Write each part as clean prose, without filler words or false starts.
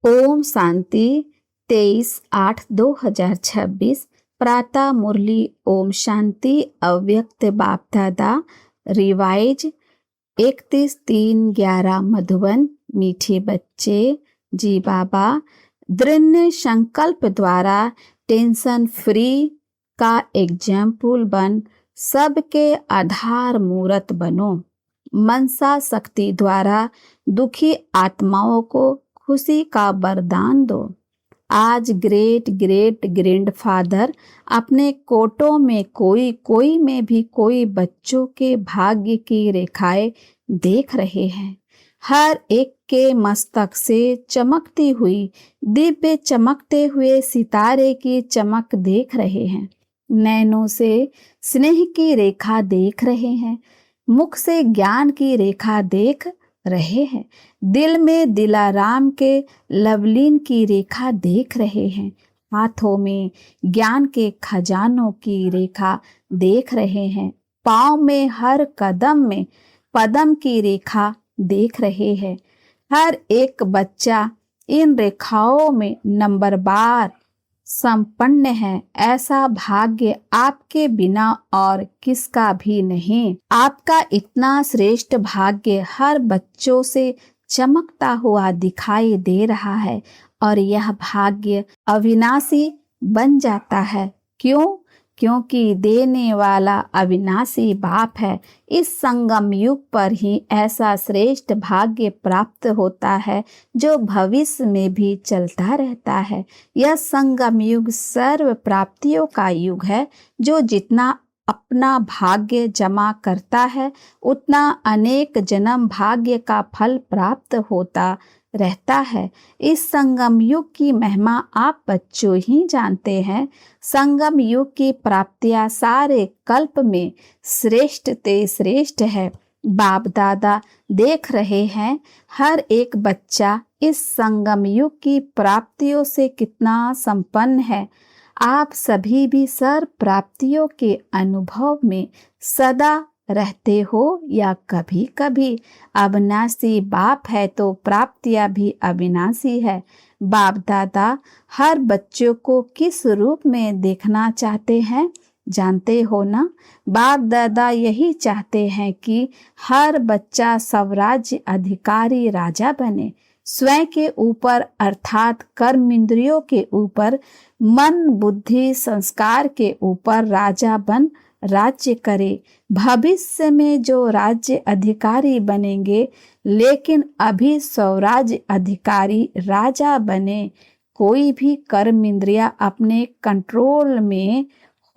ओम शांति 23/8/2026 प्रातः मुरली। ओम शांति अव्यक्त बाप दादा रिवाइज 31/3/11 मधुबन। मीठे बच्चे, जी बाबा दृढ़ संकल्प द्वारा टेंशन फ्री का एग्जाम्पल बन सबके आधार मूर्त बनो। मनसा शक्ति द्वारा दुखी आत्माओं को खुशी का वरदान दो। आज ग्रेट ग्रेट ग्रैंडफादर अपने कोटों में कोई में भी कोई बच्चों के भाग्य की रेखाएं देख रहे हैं। हर एक के मस्तक से चमकती हुई दिव्य चमकते हुए सितारे की चमक देख रहे हैं। नैनों से स्नेह की रेखा देख रहे हैं। मुख से ज्ञान की रेखा देख रहे हैं। दिल में दिलाराम के लवलीन की रेखा देख रहे हैं। हाथों में ज्ञान के खजानों की रेखा देख रहे हैं। पाँव में हर कदम में पदम की रेखा देख रहे हैं। हर एक बच्चा इन रेखाओं में नंबरवार संपन्न है। ऐसा भाग्य आपके बिना और किसका भी नहीं। आपका इतना श्रेष्ठ भाग्य हर बच्चों से चमकता हुआ दिखाई दे रहा है और यह भाग्य अविनाशी बन जाता है। क्यों? क्योंकि देने वाला अविनाशी बाप है। इस संगम युग पर ही ऐसा श्रेष्ठ भाग्य प्राप्त होता है जो भविष्य में भी चलता रहता है। यह संगम युग सर्व प्राप्तियों का युग है। जो जितना अपना भाग्य जमा करता है उतना अनेक जन्म भाग्य का फल प्राप्त होता रहता है। इस संगम युग की महिमा आप बच्चों ही जानते हैं। संगम युग की प्राप्तियां सारे कल्प में श्रेष्ठ ते श्रेष्ठ है। बाप दादा देख रहे हैं हर एक बच्चा इस संगम युग की प्राप्तियों से कितना संपन्न है। आप सभी भी सर्व प्राप्तियों के अनुभव में सदा रहते हो या कभी कभी। अविनाशी बाप है तो प्राप्तियां भी अविनाशी है। बाप दादा हर बच्चों को किस रूप में देखना चाहते हैं जानते हो ना। बाप दादा यही चाहते हैं कि हर बच्चा स्वराज्य अधिकारी राजा बने। स्वयं के ऊपर अर्थात कर्म इंद्रियों के ऊपर, मन बुद्धि संस्कार के ऊपर राजा बन राज्य करे। भविष्य में जो राज्य अधिकारी बनेंगे, लेकिन अभी स्वराज्य अधिकारी राजा बने। कोई भी कर्म इंद्रिया अपने कंट्रोल में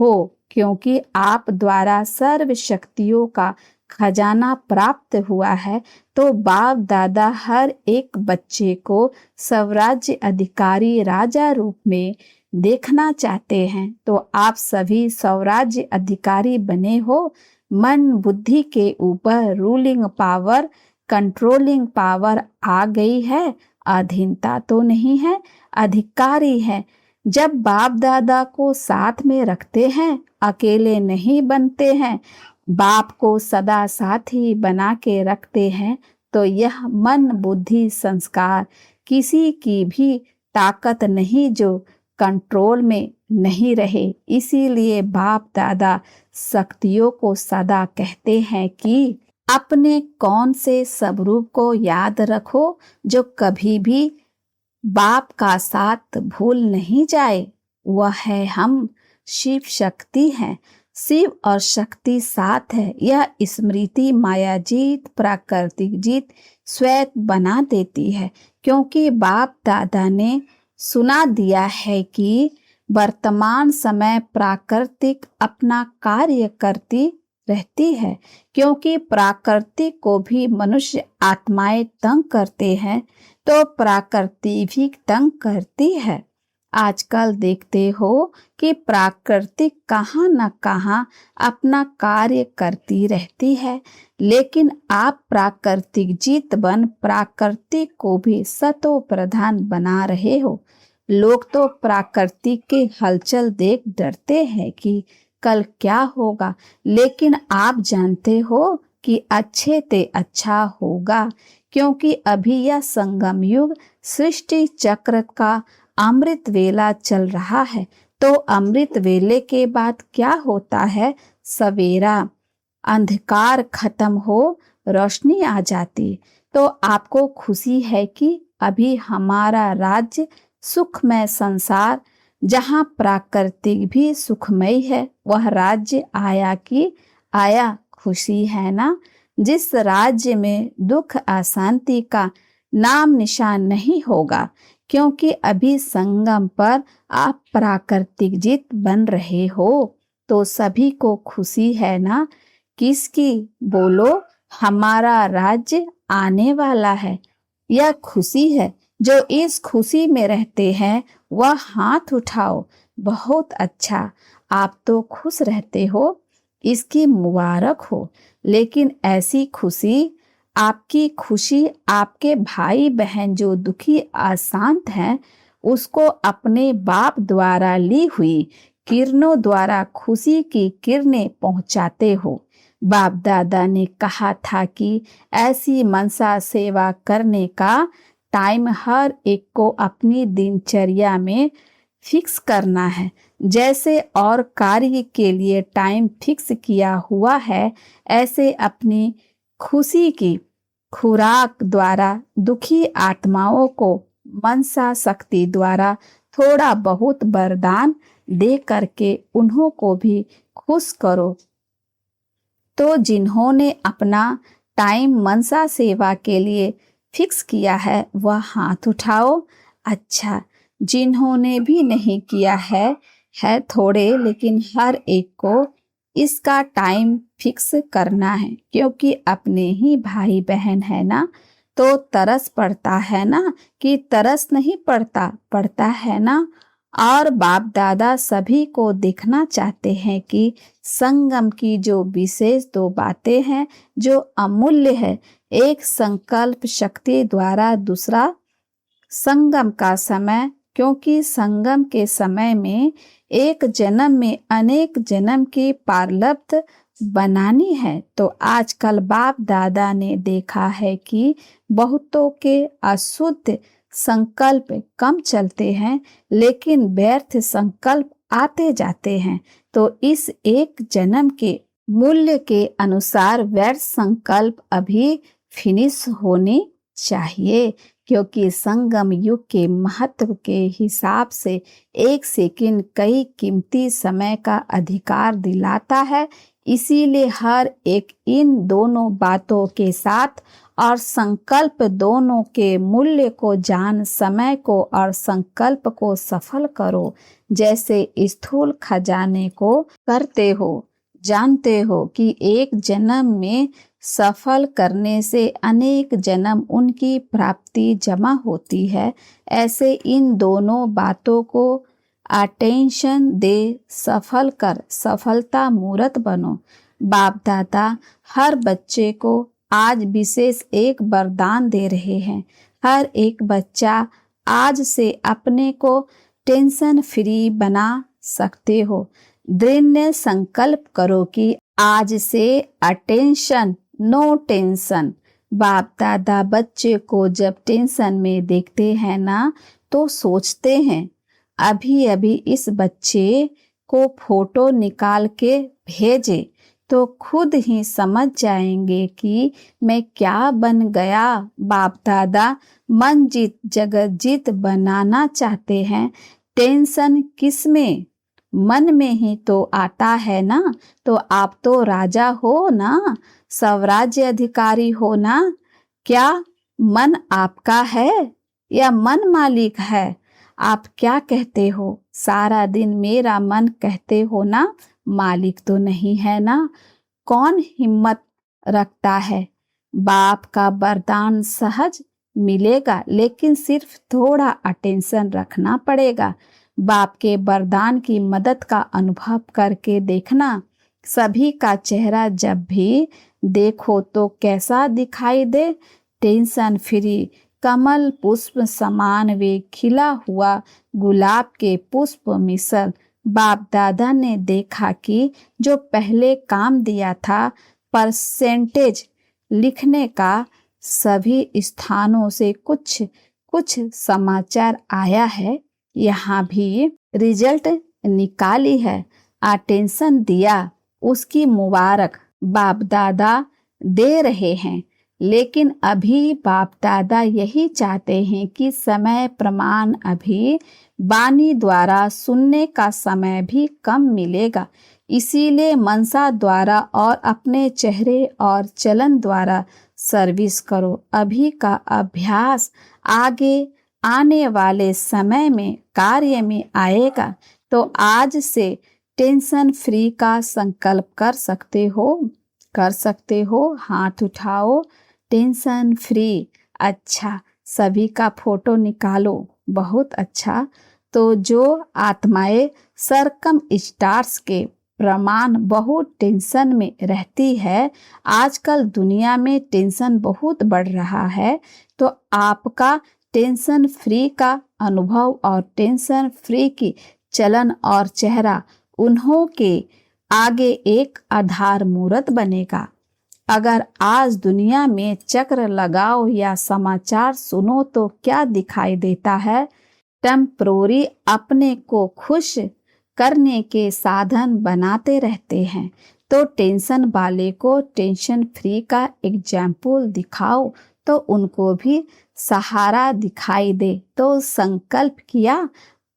हो, क्योंकि आप द्वारा सर्व शक्तियों का खजाना प्राप्त हुआ है। तो बाप दादा हर एक बच्चे को स्वराज्य अधिकारी राजा रूप में देखना चाहते हैं। तो आप सभी स्वराज्य अधिकारी बने हो। मन बुद्धि के ऊपर रूलिंग पावर, कंट्रोलिंग पावर आ गई है। अधीनता तो नहीं है, अधिकारी है। जब बाप दादा को साथ में रखते हैं, अकेले नहीं बनते हैं, बाप को सदा साथी बना के रखते हैं, तो यह मन बुद्धि संस्कार किसी की भी ताकत नहीं जो कंट्रोल में नहीं रहे। इसीलिए बाप दादा शक्तियों को सदा कहते हैं कि अपने कौन से स्वरूप को याद रखो जो कभी भी बाप का साथ भूल नहीं जाए। वह है हम, शिव शक्ति है। शिव और शक्ति साथ है। यह स्मृति माया जीत प्राकृतिक जीत स्वयं बना देती है। क्योंकि बाप दादा ने सुना दिया है कि वर्तमान समय प्राकृतिक अपना कार्य करती रहती है। क्योंकि प्रकृति को भी मनुष्य आत्माएं तंग करते हैं, तो प्रकृति भी तंग करती है। आजकल देखते हो कि प्रकृति कहाँ न कहाँ अपना कार्य करती रहती है, लेकिन आप प्राकृतिक जीत बन प्रकृति को भी सतो प्रधान बना रहे हो। लोग तो प्रकृति के हलचल देख डरते हैं कि कल क्या होगा, लेकिन आप जानते हो कि अच्छे ते अच्छा होगा। क्योंकि अभी यह संगम युग सृष्टि चक्र का अमृत वेला चल रहा है। तो अमृत वेले के बाद क्या होता है? सवेरा, अंधकार खत्म हो, रोशनी आ जाती। तो आपको खुशी है कि अभी हमारा राज्य सुखमय संसार, जहाँ प्राकृतिक भी सुखमय है, वह राज्य आया कि आया? खुशी है ना? जिस राज्य में दुख अशांति का नाम निशान नहीं होगा, क्योंकि अभी संगम पर आप प्राकृतिक जीत बन रहे हो। तो सभी को खुशी है ना? किसकी? बोलो, हमारा राज्य आने वाला है। यह खुशी है। जो इस खुशी में रहते हैं वह हाथ उठाओ। बहुत अच्छा, आप तो खुश रहते हो, इसकी मुबारक हो। लेकिन ऐसी खुशी, आपकी खुशी आपके भाई बहन जो दुखी अशांत हैं उसको अपने बाप द्वारा ली हुई किरणों द्वारा खुशी की किरणें पहुंचाते हो। बाप दादा ने कहा था कि ऐसी मनसा सेवा करने का टाइम हर एक को अपनी दिनचर्या में फिक्स करना है। जैसे और कार्य के लिए टाइम फिक्स किया हुआ है, ऐसे अपनी खुशी की खुराक द्वारा दुखी आत्माओं को मनसा शक्ति द्वारा थोड़ा बहुत वरदान दे करके उन्हों को भी खुश करो। तो जिन्होंने अपना टाइम मनसा सेवा के लिए फिक्स किया है वह हाथ उठाओ। अच्छा, जिन्होंने भी नहीं किया है थोड़े, लेकिन हर एक को इसका टाइम फिक्स करना है, क्योंकि अपने ही भाई बहन है ना। तो तरस पड़ता है ना, कि तरस नहीं पड़ता? पड़ता है ना। और बाप दादा सभी को देखना चाहते हैं कि संगम की जो विशेष दो बातें हैं जो अमूल्य है, एक संकल्प शक्ति द्वारा, दूसरा संगम का समय। क्योंकि संगम के समय में एक जन्म में अनेक जन्म की प्रारब्ध बनानी है। तो आजकल बाप दादा ने देखा है कि बहुतों के अशुद्ध संकल्प कम चलते हैं, लेकिन व्यर्थ संकल्प आते जाते हैं। तो इस एक जन्म के मूल्य के अनुसार व्यर्थ संकल्प अभी फिनिश होने चाहिए, क्योंकि संगम युग के महत्व के हिसाब से एक सेकंड कई कीमती समय का अधिकार दिलाता है। इसीलिए हर एक इन दोनों बातों के साथ और संकल्प दोनों के मूल्य को जान समय को और संकल्प को सफल करो। जैसे स्थूल खजाने को करते हो, जानते हो कि एक जन्म में सफल करने से अनेक जन्म उनकी प्राप्ति जमा होती है। ऐसे इन दोनों बातों को अटेंशन दे सफल कर सफलता मूर्त बनो। बाप दादा हर बच्चे को आज विशेष एक वरदान दे रहे हैं। हर एक बच्चा आज से अपने को टेंशन फ्री बना सकते हो। दृढ़ संकल्प करो कि आज से अटेंशन, नो टेंशन। बाप दादा बच्चे को जब टेंशन में देखते हैं ना, तो सोचते हैं अभी अभी इस बच्चे को फोटो निकाल के भेजे तो खुद ही समझ जाएंगे कि मैं क्या बन गया। बाप दादा मन जीत जगत जीत बनाना चाहते हैं। टेंशन किस में? मन में ही तो आता है ना। तो आप तो राजा हो ना, स्वराज्य अधिकारी हो ना। क्या मन आपका है या मन मालिक है? आप क्या कहते हो? सारा दिन मेरा मन कहते हो ना, मालिक तो नहीं है ना। कौन हिम्मत रखता है? बाप का वरदान सहज मिलेगा, लेकिन सिर्फ थोड़ा अटेंशन रखना पड़ेगा। बाप के वरदान की मदद का अनुभव करके देखना। सभी का चेहरा जब भी देखो तो कैसा दिखाई दे? टेंशन फ्री, कमल पुष्प समान वे खिला हुआ गुलाब के पुष्प मिसल। बाप दादा ने देखा कि जो पहले काम दिया था परसेंटेज लिखने का, सभी स्थानों से कुछ कुछ समाचार आया है, यहाँ भी रिजल्ट निकाली है, अटेंशन दिया, उसकी मुबारक बाप दादा दे रहे हैं। लेकिन अभी बाप दादा यही चाहते हैं कि समय प्रमाण अभी वाणी द्वारा सुनने का समय भी कम मिलेगा, इसीलिए मनसा द्वारा और अपने चेहरे और चलन द्वारा सर्विस करो। अभी का अभ्यास आगे आने वाले समय में कार्य में आएगा। तो आज से टेंशन फ्री का संकल्प कर सकते हो। हाथ उठाओ, टेंशन फ्री। अच्छा, सभी का फोटो निकालो, बहुत अच्छा। तो जो आत्माएं सरकम स्टार्स के प्रमाण बहुत टेंशन में रहती है, आजकल दुनिया में टेंशन बहुत बढ़ रहा है, तो आपका टेंशन फ्री का अनुभव और टेंशन फ्री की चलन और चेहरा उन्हों के आगे एक आधार मूर्त बनेगा। अगर आज दुनिया में चक्र लगाओ या समाचार सुनो तो क्या दिखाई देता है? टेम्परोरी अपने को खुश करने के साधन बनाते रहते हैं। तो टेंशन वाले को टेंशन फ्री का एग्जाम्पल दिखाओ तो उनको भी सहारा दिखाई दे। तो संकल्प किया,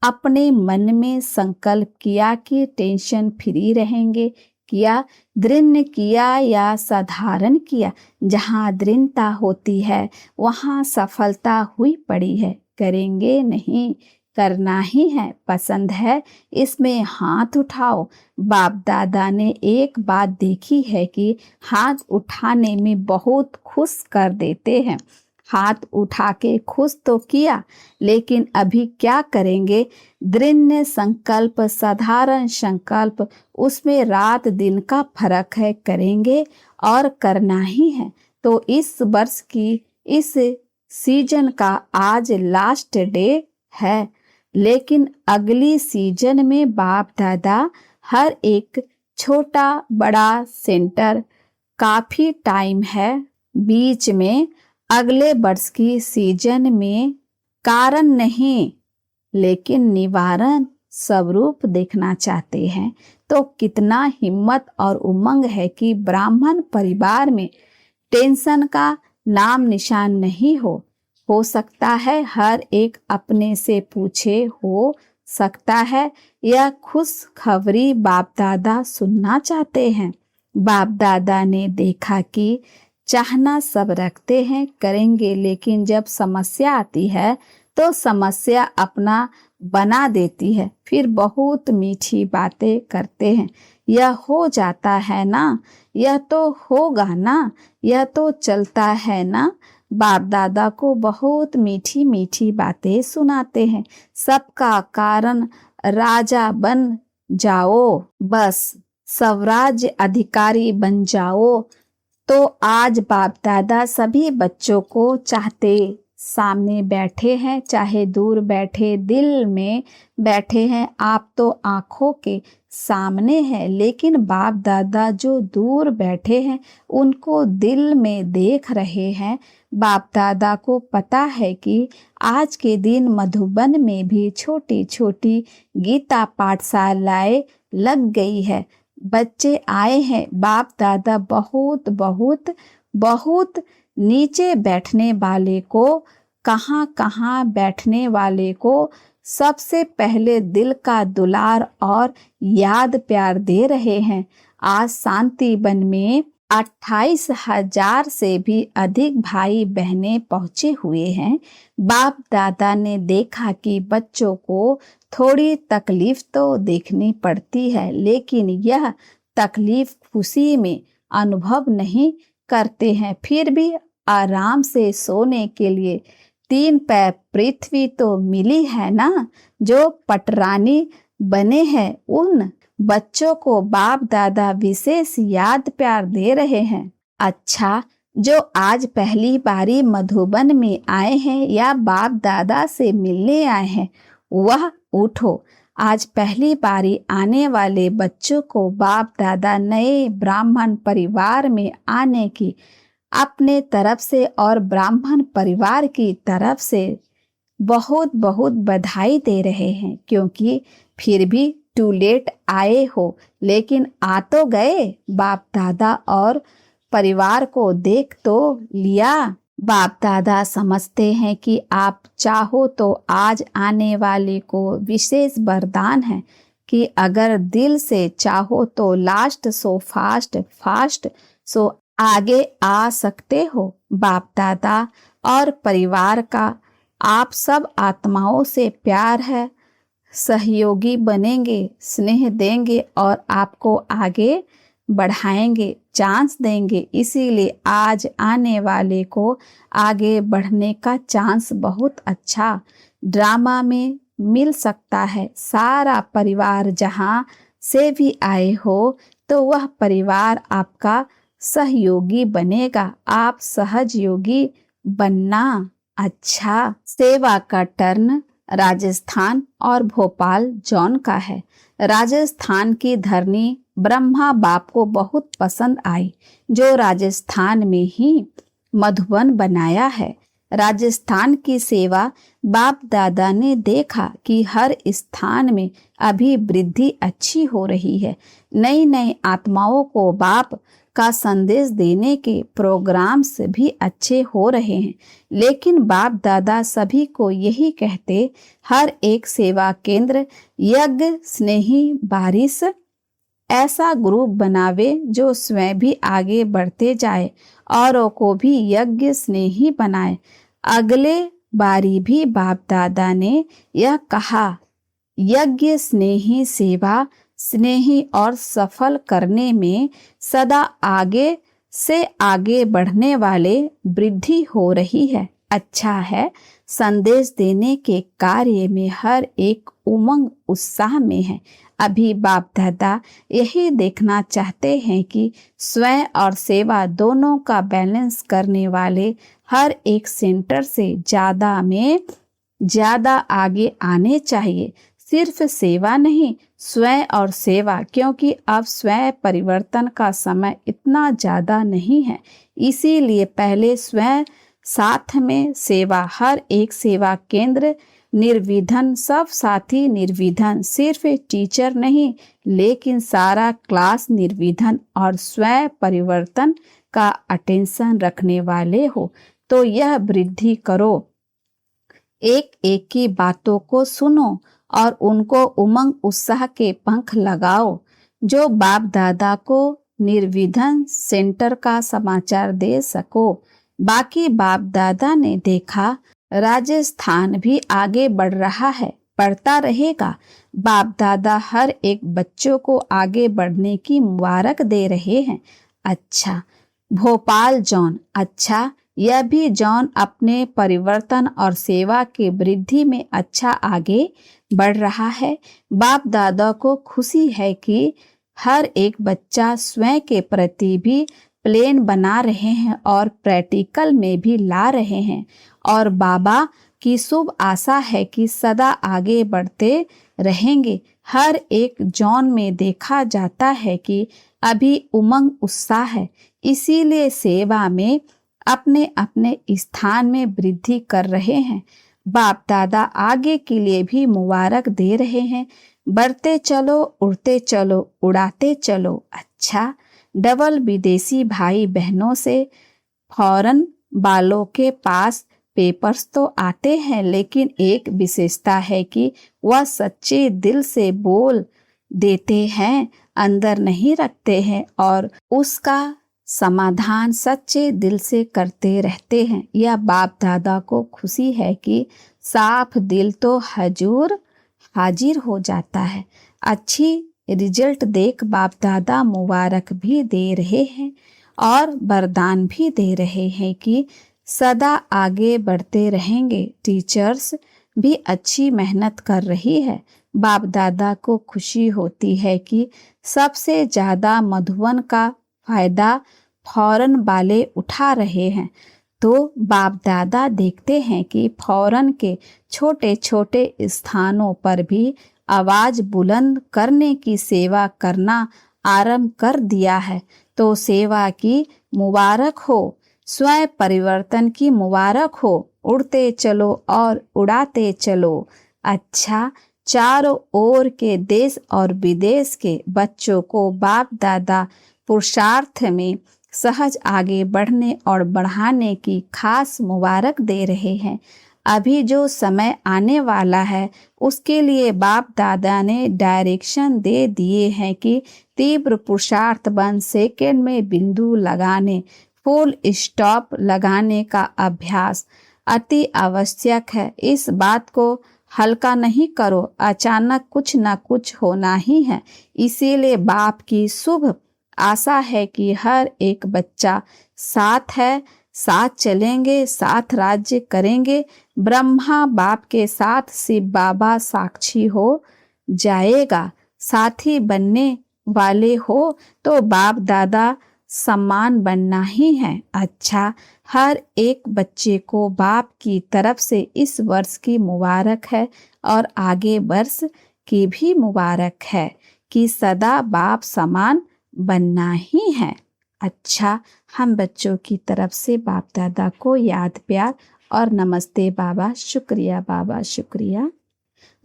अपने मन में संकल्प किया कि टेंशन फ्री रहेंगे, किया, दृढ़ किया या साधारण किया। जहाँ दृढ़ता होती है वहाँ सफलता हुई पड़ी है। करेंगे नहीं, करना ही है, पसंद है, इसमें हाथ उठाओ। बाप दादा ने एक बात देखी है कि हाथ उठाने में बहुत खुश कर देते हैं। हाथ उठा के खुश तो किया, लेकिन अभी क्या करेंगे? दृढ़ संकल्प, साधारण संकल्प, उसमें रात दिन का फर्क है। करेंगे और करना ही है। तो इस वर्ष की इस सीजन का आज लास्ट डे है, लेकिन अगली सीजन में बाप दादा हर एक छोटा बड़ा सेंटर, काफी टाइम है बीच में। अगले वर्ष की सीजन में कारण नहीं लेकिन निवारण स्वरूप देखना चाहते हैं। तो कितना हिम्मत और उमंग है कि ब्राह्मण परिवार में टेंशन का नाम निशान नहीं हो सकता है। हर एक अपने से पूछे, हो सकता है यह खुश खबरी बाप दादा सुनना चाहते हैं। बाप दादा ने देखा कि चाहना सब रखते हैं, करेंगे, लेकिन जब समस्या आती है तो समस्या अपना बना देती है। फिर बहुत मीठी बातें करते हैं, यह हो जाता है ना, यह तो होगा ना, यह तो चलता है ना। बाप दादा को बहुत मीठी मीठी बातें सुनाते हैं। सबका कारण राजा बन जाओ, बस स्वराज्य अधिकारी बन जाओ। तो आज बाप दादा सभी बच्चों को चाहते सामने बैठे हैं, चाहे दूर बैठे, दिल में बैठे हैं। आप तो आंखों के सामने है, लेकिन बाप दादा जो दूर बैठे हैं उनको दिल में देख रहे हैं। बाप दादा को पता है कि आज के दिन मधुबन में भी छोटी छोटी गीता पाठशालाएं लग गई है, बच्चे आए हैं। बाप दादा बहुत बहुत बहुत नीचे बैठने वाले को, कहाँ कहाँ बैठने वाले को सबसे पहले दिल का दुलार और याद प्यार दे रहे हैं। आज शांति वन में 28,000 से भी अधिक भाई बहनें पहुंचे हुए हैं। बाप दादा ने देखा कि बच्चों को थोड़ी तकलीफ तो देखनी पड़ती है, लेकिन यह तकलीफ खुशी में अनुभव नहीं करते हैं। फिर भी आराम से सोने के लिए 3 पैर पृथ्वी तो मिली है ना। जो पटरानी बने हैं उन बच्चों को बाप दादा विशेष याद प्यार दे रहे हैं। अच्छा, जो आज पहली बारी मधुबन में आए हैं या बाप दादा से मिलने आए हैं, वह उठो। आज पहली बारी आने वाले बच्चों को बाप दादा नए ब्राह्मण परिवार में आने की अपने तरफ से और ब्राह्मण परिवार की तरफ से बहुत बहुत बधाई दे रहे हैं, क्योंकि फिर भी टू लेट आए हो, लेकिन आ तो गए। बाप दादा और परिवार को देख तो लिया। बाप दादा समझते हैं कि आप चाहो तो आज आने वाले को विशेष वरदान है कि अगर दिल से चाहो तो last so fast fast so आगे आ सकते हो। बाप दादा और परिवार का आप सब आत्माओं से प्यार है, सहयोगी बनेंगे, स्नेह देंगे और आपको आगे बढ़ाएंगे, चांस देंगे। इसीलिए आज आने वाले को आगे बढ़ने का चांस बहुत अच्छा ड्रामा में मिल सकता है। सारा परिवार जहाँ से भी आए हो तो वह परिवार आपका सहयोगी बनेगा। आप सहयोगी बनना। अच्छा, सेवा का टर्न राजस्थान और भोपाल जॉन का है। राजस्थान की धरनी ब्रह्मा बाप को बहुत पसंद आई, जो राजस्थान में ही मधुबन बनाया है। राजस्थान की सेवा बाप दादा ने देखा कि हर स्थान में अभी वृद्धि अच्छी हो रही है। नई नई आत्माओं को बाप का संदेश देने के प्रोग्राम्स भी अच्छे हो रहे हैं। लेकिन बाप दादा सभी को यही कहते, हर एक सेवा केंद्र यज्ञ स्नेही बारिश ऐसा ग्रुप बनावे जो स्वयं भी आगे बढ़ते जाए, औरों को भी यज्ञ स्नेही बनाए। अगले बारी भी बाप दादा ने यह कहा, यज्ञ स्नेही सेवा स्नेही और सफल करने में सदा आगे से आगे बढ़ने वाले वृद्धि हो रही है। अच्छा है, संदेश देने के कार्य में हर एक उमंग उत्साह में है। अभी बाप दादा यही देखना चाहते हैं कि स्वयं और सेवा दोनों का बैलेंस करने वाले हर एक सेंटर से ज्यादा में ज्यादा आगे आने चाहिए। सिर्फ सेवा नहीं, स्वयं और सेवा, क्योंकि अब स्वयं परिवर्तन का समय इतना ज्यादा नहीं है। इसीलिए पहले स्वयं, साथ में सेवा। हर एक सेवा केंद्र निर्विघ्न, सब साथी निर्विघ्न, सिर्फ टीचर नहीं लेकिन सारा क्लास निर्विघ्न और स्वयं परिवर्तन का अटेंशन रखने वाले हो। तो यह वृद्धि करो, एक एक की बातों को सुनो और उनको उमंग उत्साह के पंख लगाओ। जो बाप दादा को निर्विघ्न सेंटर का समाचार दे सको। बाकी बाप दादा ने देखा राजस्थान भी आगे बढ़ रहा है, बढ़ता रहेगा। बाप दादा हर एक बच्चों को आगे बढ़ने की मुबारक दे रहे हैं। अच्छा, भोपाल जॉन, अच्छा, यह भी जॉन अपने परिवर्तन और सेवा की वृद्धि में अच्छा आगे बढ़ रहा है। बाप दादा को खुशी है कि हर एक बच्चा स्वयं के प्रति भी प्लान बना रहे हैं और प्रैक्टिकल में भी ला रहे हैं, और बाबा की शुभ आशा है कि सदा आगे बढ़ते रहेंगे। हर एक जॉन में देखा जाता है कि अभी उमंग उत्साह है, इसीलिए सेवा में अपने अपने स्थान में वृद्धि कर रहे हैं। बाप दादा आगे के लिए भी मुबारक दे रहे हैं। बढ़ते चलो, उड़ते चलो, उड़ाते चलो। अच्छा, डबल विदेशी भाई बहनों से फौरन वालों के पास पेपर्स तो आते हैं, लेकिन एक विशेषता है कि वह सच्चे दिल से बोल देते हैं, अंदर नहीं रखते हैं और उसका समाधान सच्चे दिल से करते रहते हैं। यह बाप दादा को खुशी है कि साफ दिल तो हजूर हाजिर हो जाता है। अच्छी रिजल्ट देख बाप दादा मुबारक भी दे रहे हैं और वरदान भी दे रहे हैं कि सदा आगे बढ़ते रहेंगे। टीचर्स भी अच्छी मेहनत कर रही है। बाप दादा को खुशी होती है कि सबसे ज्यादा मधुबन का फायदा फौरन वाले उठा रहे हैं। तो बाप दादा देखते हैं कि फौरन के छोटे छोटे स्थानों पर भी आवाज बुलंद करने की सेवा करना आरंभ कर दिया है। तो सेवा की मुबारक हो, स्वयं परिवर्तन की मुबारक हो। उड़ते चलो और उड़ाते चलो। अच्छा, चारों ओर के देश और विदेश के बच्चों को बाप दादा पुरुषार्थ में सहज आगे बढ़ने और बढ़ाने की खास मुबारक दे रहे हैं। अभी जो समय आने वाला है उसके लिए बाप दादा ने डायरेक्शन दे दिए हैं कि तीव्र पुरुषार्थ बन सेकेंड में बिंदु लगाने, फुल स्टॉप लगाने का अभ्यास अति आवश्यक है। इस बात को हल्का नहीं करो, अचानक कुछ न कुछ होना ही है। इसीलिए बाप की शुभ आशा है कि हर एक बच्चा साथ है, साथ चलेंगे, साथ राज्य करेंगे। ब्रह्मा बाप के साथ शिव बाबा साक्षी हो जाएगा। साथी बनने वाले हो तो बाप दादा सम्मान बनना ही है। अच्छा, हर एक बच्चे को बाप की तरफ से इस वर्ष की मुबारक है और आगे वर्ष की भी मुबारक है कि सदा बाप समान बनना ही है। अच्छा, हम बच्चों की तरफ से बाप दादा को याद प्यार और नमस्ते बाबा, शुक्रिया बाबा, शुक्रिया।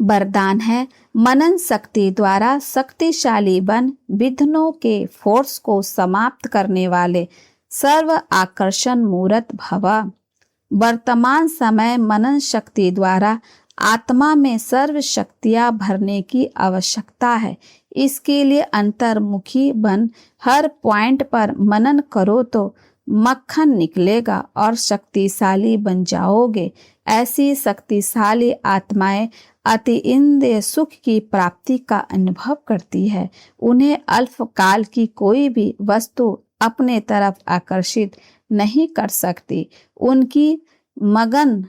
वरदान है, मनन शक्ति द्वारा शक्तिशाली बन विघ्नों के फोर्स को समाप्त करने वाले सर्व आकर्षण मूर्त भव। वर्तमान समय मनन शक्ति द्वारा आत्मा में सर्व शक्तियां भरने की आवश्यकता है। इसके लिए अंतर्मुखी बन हर पॉइंट पर मनन करो तो मक्खन निकलेगा और शक्तिशाली बन जाओगे। ऐसी शक्तिशाली आत्माएं अति इंद्रिय सुख की प्राप्ति का अनुभव करती है। उन्हें अल्पकाल की कोई भी वस्तु अपने तरफ आकर्षित नहीं कर सकती। उनकी मगन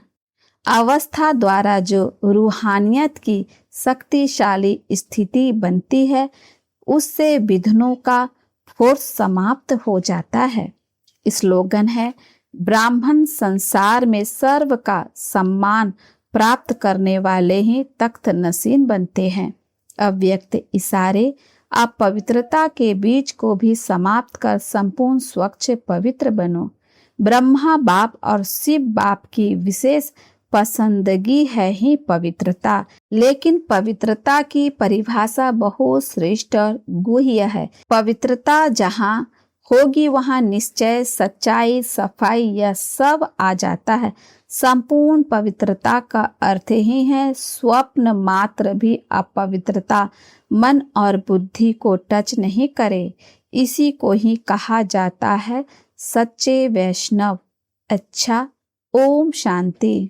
अवस्था द्वारा जो रूहानियत की शक्तिशाली स्थिति बनती है उससे विघ्नों का फोर्स समाप्त हो जाता है। स्लोगन है, ब्राह्मण संसार में सर्व का सम्मान प्राप्त करने वाले ही तख्त नसीन बनते हैं। अव्यक्त इशारे, आप पवित्रता के बीज को भी समाप्त कर संपूर्ण स्वच्छ पवित्र बनो। ब्रह्मा बाप और शिव बाप की विशेष पसंदगी है ही पवित्रता, लेकिन पवित्रता की परिभाषा बहुत श्रेष्ठ और गुह्य है। पवित्रता जहाँ होगी वहाँ निश्चय, सच्चाई, सफाई यह सब आ जाता है। संपूर्ण पवित्रता का अर्थ ही है स्वप्न मात्र भी अपवित्रता मन और बुद्धि को टच नहीं करे। इसी को ही कहा जाता है सच्चे वैष्णव। अच्छा, ओम शांति।